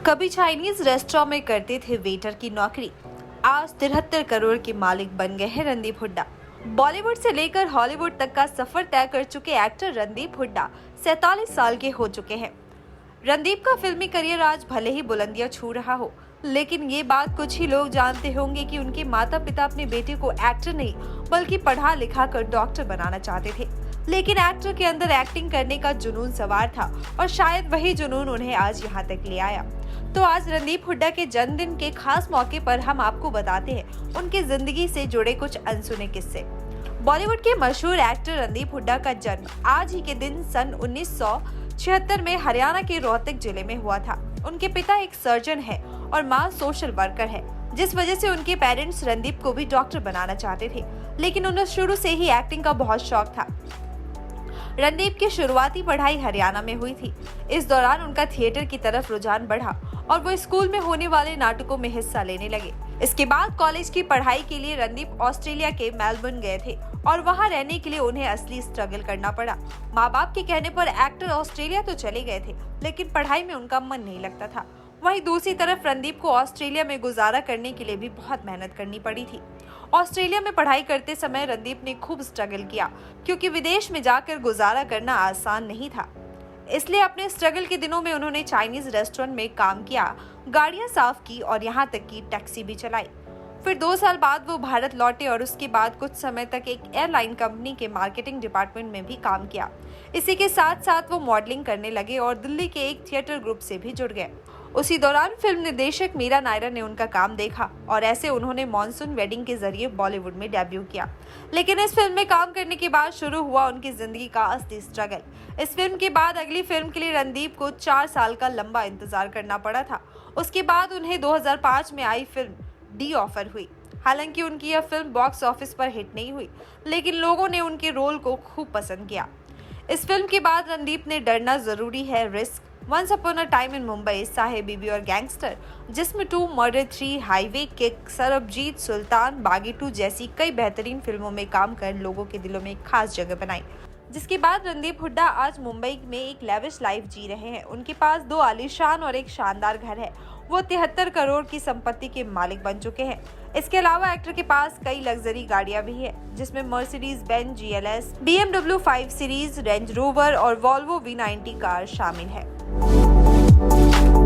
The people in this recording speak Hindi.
कभी चाइनीज रेस्टोरेंट में करते थे वेटर की नौकरी, आज 73 करोड़ के मालिक बन गए हैं रणदीप हुड्डा। बॉलीवुड से लेकर हॉलीवुड तक का सफर तय कर चुके एक्टर रणदीप हुड्डा 47 साल के हो चुके हैं। रणदीप का फिल्मी करियर आज भले ही बुलंदियां छू रहा हो, लेकिन ये बात कुछ ही लोग जानते होंगे कि उनके माता पिता अपने बेटे को एक्टर नहीं बल्कि पढ़ा लिखा कर डॉक्टर बनाना चाहते थे। लेकिन एक्टर के अंदर एक्टिंग करने का जुनून सवार था और शायद वही जुनून उन्हें आज यहाँ तक ले आया। तो आज रणदीप हुड्डा के जन्मदिन के खास मौके पर हम आपको बताते हैं उनकी जिंदगी से जुड़े कुछ अनसुने किस्से। बॉलीवुड के मशहूर एक्टर रणदीप हुड्डा का जन्म आज ही के दिन सन 1976 में हरियाणा के रोहतक जिले में हुआ था। उनके पिता एक सर्जन है और माँ सोशल वर्कर है, जिस वजह से उनके पेरेंट्स रणदीप को भी डॉक्टर बनाना चाहते थे, लेकिन उन्हें शुरू से ही एक्टिंग का बहुत शौक था। रणदीप की शुरुआती पढ़ाई हरियाणा में हुई थी। इस दौरान उनका थिएटर की तरफ रुझान बढ़ा और वो स्कूल में होने वाले नाटकों में हिस्सा लेने लगे। इसके बाद कॉलेज की पढ़ाई के लिए रणदीप ऑस्ट्रेलिया के मेलबर्न गए थे और वहां रहने के लिए उन्हें असली स्ट्रगल करना पड़ा। माँ बाप के कहने पर एक्टर ऑस्ट्रेलिया तो चले गए थे, लेकिन पढ़ाई में उनका मन नहीं लगता था। वहीं दूसरी तरफ रणदीप को ऑस्ट्रेलिया में गुजारा करने के लिए भी बहुत मेहनत करनी पड़ी थी। ऑस्ट्रेलिया में पढ़ाई करते समय रणदीप ने खूब स्ट्रगल किया, क्योंकि विदेश में जाकर गुजारा करना आसान नहीं था। इसलिए अपने स्ट्रगल के दिनों में उन्होंने चाइनीज रेस्टोरेंट में काम किया, गाड़ियां साफ की और यहाँ तक कि टैक्सी भी चलाई। फिर 2 साल बाद वो भारत लौटे और उसके बाद कुछ समय तक एक एयरलाइन कंपनी के मार्केटिंग डिपार्टमेंट में भी काम किया। इसी के साथ साथ वो मॉडलिंग करने लगे और दिल्ली के एक थिएटर ग्रुप से भी जुड़ गए। उसी दौरान फिल्म निर्देशक मीरा नायरा ने उनका काम देखा और ऐसे उन्होंने मॉनसून वेडिंग के जरिए बॉलीवुड में डेब्यू किया। लेकिन इस फिल्म में काम करने के बाद शुरू हुआ उनकी जिंदगी का असली स्ट्रगल। इस फिल्म के बाद अगली फिल्म के लिए रणदीप को 4 साल का लंबा इंतजार करना पड़ा था। उसके बाद उन्हें 2005 में आई फिल्म डी ऑफर हुई। हालांकि उनकी यह फिल्म बॉक्स ऑफिस पर हिट नहीं हुई, लेकिन लोगों ने उनके रोल को खूब पसंद किया। इस फिल्म के बाद रणदीप ने डरना जरूरी है, risk, once upon a time in Mumbai, Saheb Biwi और gangster, Jism 2, murder 3, highway kick, Sarbjit, Sultan, Baaghi 2 जैसी कई बेहतरीन फिल्मों में काम कर लोगों के दिलों में एक खास जगह बनाई। जिसके बाद रणदीप हुड्डा आज मुंबई में एक लेविश लाइफ जी रहे हैं। उनके पास 2 आलीशान और एक शानदार घर है। वो 73 करोड़ की संपत्ति के मालिक बन चुके हैं। इसके अलावा एक्टर के पास कई लग्जरी गाड़ियां भी है, जिसमें Mercedes Benz GLS, BMW 5 series, range rover और वॉल्वो V90 कार शामिल है।